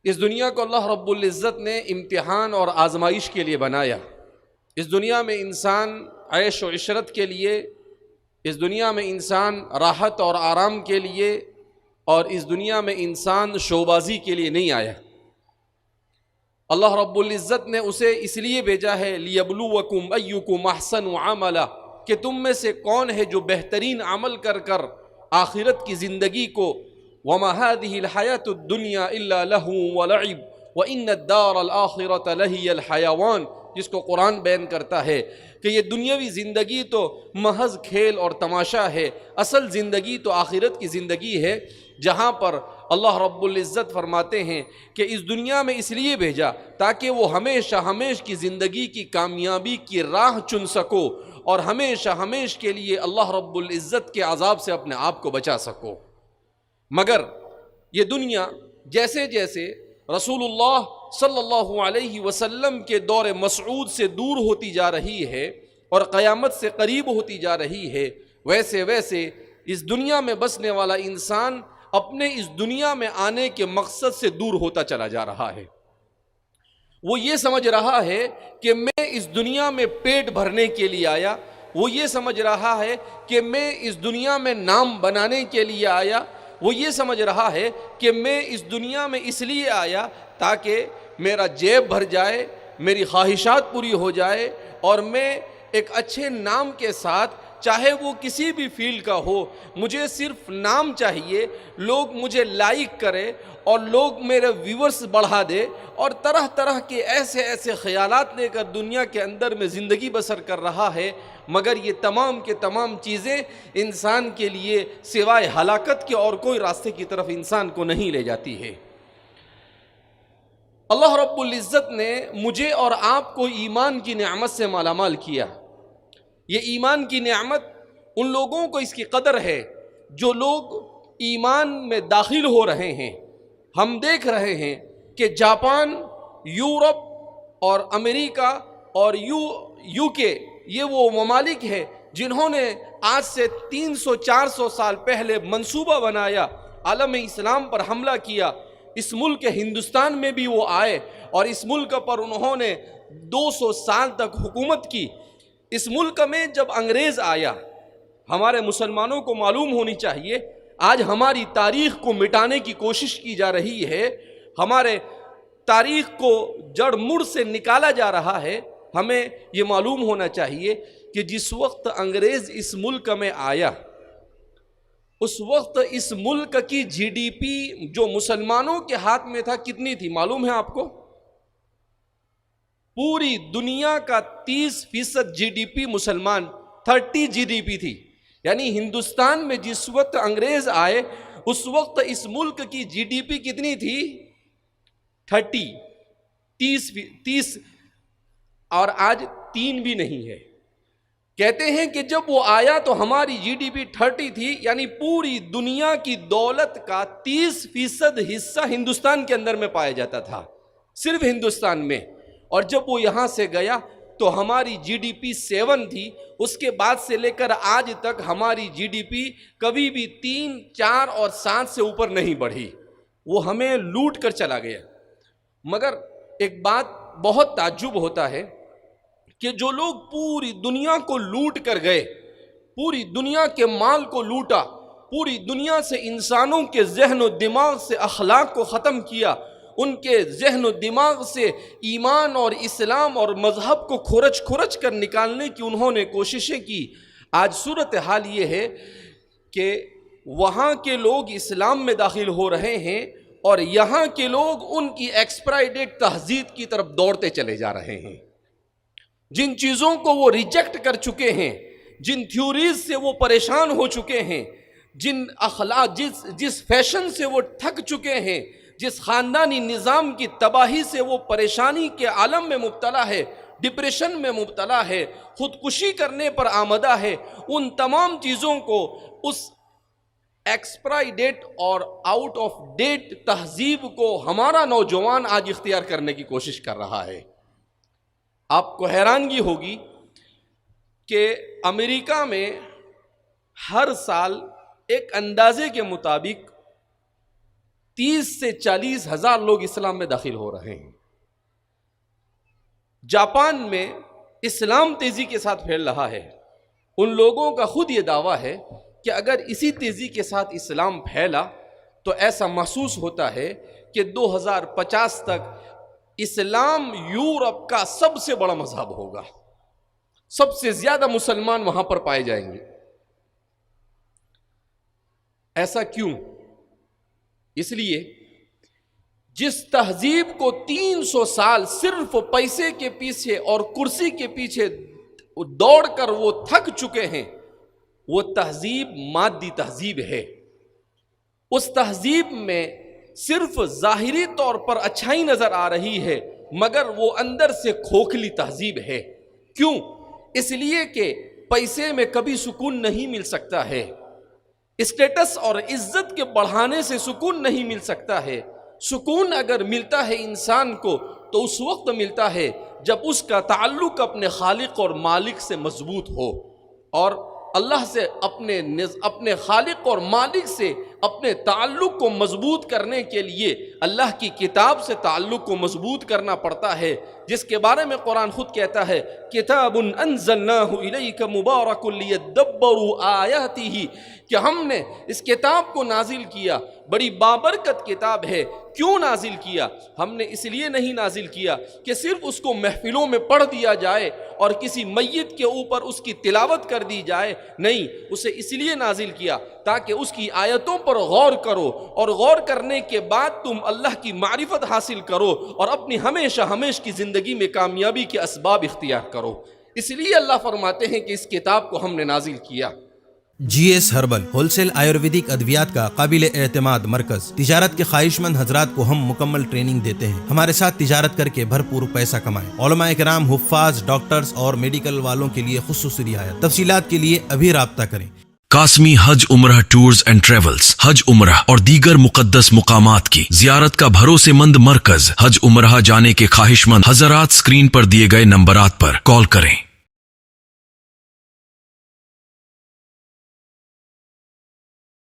اس دنیا کو اللہ رب العزت نے امتحان اور آزمائش کے لیے بنایا۔ اس دنیا میں انسان عیش و عشرت کے لیے، اس دنیا میں انسان راحت اور آرام کے لیے، اور اس دنیا میں انسان شوبازی کے لیے نہیں آیا۔ اللہ رب العزت نے اسے اس لیے بھیجا ہے لِيَبْلُوَكُمْ أَيُّكُمْ أَحْسَنُ عَمَلًا، کہ تم میں سے کون ہے جو بہترین عمل کر کر آخرت کی زندگی کو وَمَا هَذِهِ الْحَيَاةُ الدُّنْيَا إِلَّا لَهْوٌ وَلَعِبٌ وَإِنَّ الدَّارَ الْآخِرَةَ لَهِيَ الْحَيَوَانُ، جس کو قرآن بیان کرتا ہے کہ یہ دنیاوی زندگی تو محض کھیل اور تماشا ہے، اصل زندگی تو آخرت کی زندگی ہے، جہاں پر اللہ رب العزت فرماتے ہیں کہ اس دنیا میں اس لیے بھیجا تاکہ وہ ہمیشہ ہمیش کی زندگی کی کامیابی کی راہ چن سکو، اور ہمیشہ ہمیش کے لیے اللہ رب العزت کے عذاب سے اپنے آپ کو بچا سکو۔ مگر یہ دنیا جیسے جیسے رسول اللہ صلی اللہ علیہ وسلم کے دور مسعود سے دور ہوتی جا رہی ہے اور قیامت سے قریب ہوتی جا رہی ہے، ویسے ویسے اس دنیا میں بسنے والا انسان اپنے اس دنیا میں آنے کے مقصد سے دور ہوتا چلا جا رہا ہے۔ وہ یہ سمجھ رہا ہے کہ میں اس دنیا میں پیٹ بھرنے کے لیے آیا، وہ یہ سمجھ رہا ہے کہ میں اس دنیا میں نام بنانے کے لیے آیا، وہ یہ سمجھ رہا ہے کہ میں اس دنیا میں اس لیے آیا تاکہ میرا جیب بھر جائے، میری خواہشات پوری ہو جائے، اور میں ایک اچھے نام کے ساتھ، چاہے وہ کسی بھی فیلڈ کا ہو، مجھے صرف نام چاہیے، لوگ مجھے لائک کرے اور لوگ میرے ویورز بڑھا دے، اور طرح طرح کے ایسے ایسے خیالات لے کر دنیا کے اندر میں زندگی بسر کر رہا ہے۔ مگر یہ تمام کے تمام چیزیں انسان کے لیے سوائے ہلاکت کے اور کوئی راستے کی طرف انسان کو نہیں لے جاتی ہے۔ اللہ رب العزت نے مجھے اور آپ کو ایمان کی نعمت سے مالا مال کیا۔ یہ ایمان کی نعمت ان لوگوں کو اس کی قدر ہے جو لوگ ایمان میں داخل ہو رہے ہیں۔ ہم دیکھ رہے ہیں کہ جاپان، یورپ اور امریکہ اور یو کے، یہ وہ ممالک ہیں جنہوں نے آج سے 300-400 سال پہلے منصوبہ بنایا، عالم اسلام پر حملہ کیا۔ اس ملک ہندوستان میں بھی وہ آئے اور اس ملک پر انہوں نے 200 سال تک حکومت کی۔ اس ملک میں جب انگریز آیا، ہمارے مسلمانوں کو معلوم ہونی چاہیے، آج ہماری تاریخ کو مٹانے کی کوشش کی جا رہی ہے، ہمارے تاریخ کو جڑ مڑ سے نکالا جا رہا ہے۔ ہمیں یہ معلوم ہونا چاہیے کہ جس وقت انگریز اس ملک میں آیا، اس وقت اس ملک کی جی ڈی پی جو مسلمانوں کے ہاتھ میں تھا کتنی تھی معلوم ہے آپ کو؟ پوری دنیا کا 30% جی ڈی پی مسلمان، 30 جی ڈی پی تھی۔ یعنی ہندوستان میں جس وقت انگریز آئے اس وقت اس ملک کی جی ڈی پی کتنی تھی؟ 30 اور آج 3 بھی نہیں ہے۔ کہتے ہیں کہ جب وہ آیا تو ہماری جی ڈی پی 30 تھی، یعنی پوری دنیا کی دولت کا 30% حصہ ہندوستان کے اندر میں پایا جاتا تھا، صرف ہندوستان میں۔ اور جب وہ یہاں سے گیا تو ہماری جی ڈی پی 7 تھی، اس کے بعد سے لے کر آج تک ہماری جی ڈی پی کبھی بھی 3، 4 اور 7 سے اوپر نہیں بڑھی، وہ ہمیں لوٹ کر چلا گیا۔ مگر ایک بات بہت تعجب ہوتا ہے کہ جو لوگ پوری دنیا کو لوٹ کر گئے، پوری دنیا کے مال کو لوٹا، پوری دنیا سے انسانوں کے ذہن و دماغ سے اخلاق کو ختم کیا، ان کے ذہن و دماغ سے ایمان اور اسلام اور مذہب کو کھرچ کر نکالنے کی انہوں نے کوششیں کی۔ آج صورتحال یہ ہے کہ وہاں کے لوگ اسلام میں داخل ہو رہے ہیں اور یہاں کے لوگ ان کی ایکسپائری ڈیٹ تہذیب کی طرف دوڑتے چلے جا رہے ہیں۔ جن چیزوں کو وہ ریجیکٹ کر چکے ہیں، جن تھیوریز سے وہ پریشان ہو چکے ہیں، جن اخلاق جس فیشن سے وہ تھک چکے ہیں، جس خاندانی نظام کی تباہی سے وہ پریشانی کے عالم میں مبتلا ہے، ڈپریشن میں مبتلا ہے، خودکشی کرنے پر آمدہ ہے، ان تمام چیزوں کو، اس ایکسپائری ڈیٹ اور آؤٹ آف ڈیٹ تہذیب کو ہمارا نوجوان آج اختیار کرنے کی کوشش کر رہا ہے۔ آپ کو حیرانگی ہوگی کہ امریکہ میں ہر سال ایک اندازے کے مطابق 30 سے 40 ہزار لوگ اسلام میں داخل ہو رہے ہیں۔ جاپان میں اسلام تیزی کے ساتھ پھیل رہا ہے۔ ان لوگوں کا خود یہ دعویٰ ہے کہ اگر اسی تیزی کے ساتھ اسلام پھیلا تو ایسا محسوس ہوتا ہے کہ 2050 تک اسلام یورپ کا سب سے بڑا مذہب ہوگا، سب سے زیادہ مسلمان وہاں پر پائے جائیں گے۔ ایسا کیوں؟ اس لیے جس تہذیب کو 300 سال صرف پیسے کے پیچھے اور کرسی کے پیچھے دوڑ کر وہ تھک چکے ہیں، وہ تہذیب مادی تہذیب ہے۔ اس تہذیب میں صرف ظاہری طور پر اچھائی نظر آ رہی ہے، مگر وہ اندر سے کھوکھلی تہذیب ہے۔ کیوں؟ اس لیے کہ پیسے میں کبھی سکون نہیں مل سکتا ہے، اسٹیٹس اور عزت کے بڑھانے سے سکون نہیں مل سکتا ہے۔ سکون اگر ملتا ہے انسان کو تو اس وقت ملتا ہے جب اس کا تعلق اپنے خالق اور مالک سے مضبوط ہو، اور اللہ سے اپنے خالق اور مالک سے اپنے تعلق کو مضبوط کرنے کے لیے اللہ کی کتاب سے تعلق کو مضبوط کرنا پڑتا ہے، جس کے بارے میں قرآن خود کہتا ہے کتاب انزلناہ الیک مبارک لیدبروا آیاتہ، کہ ہم نے اس کتاب کو نازل کیا، بڑی بابرکت کتاب ہے۔ کیوں نازل کیا؟ ہم نے اس لیے نہیں نازل کیا کہ صرف اس کو محفلوں میں پڑھ دیا جائے اور کسی میت کے اوپر اس کی تلاوت کر دی جائے، نہیں، اسے اس لیے نازل کیا تاکہ اس کی آیتوں پر غور کرو، اور غور کرنے کے بعد تم اللہ کی معرفت حاصل کرو اور اپنی ہمیشہ ہمیشہ کی زندگی میں کامیابی کے اسباب اختیار کرو۔ اس لیے اللہ فرماتے ہیں کہ اس کتاب کو ہم نے نازل کیا۔ G S herbal wholesale ayurvedic ادویات کا قابل اعتماد مرکز۔ تجارت کے خواہش مند حضرات کو ہم مکمل ٹریننگ دیتے ہیں۔ ہمارے ساتھ تجارت کر کے بھرپور پیسہ کمائیں۔ علماء کرام، حفاظ، ڈاکٹرز اور میڈیکل والوں کے لیے خصوصی رعایت۔ تفصیلات کے لیے ابھی رابطہ کریں۔ قاسمی حج عمرہ ٹورز اینڈ ٹریولز، حج عمرہ اور دیگر مقدس مقامات کی زیارت کا بھروسے مند مرکز۔ حج عمرہ جانے کے خواہش مند حضرات اسکرین پر دیے گئے نمبرات پر کال کریں۔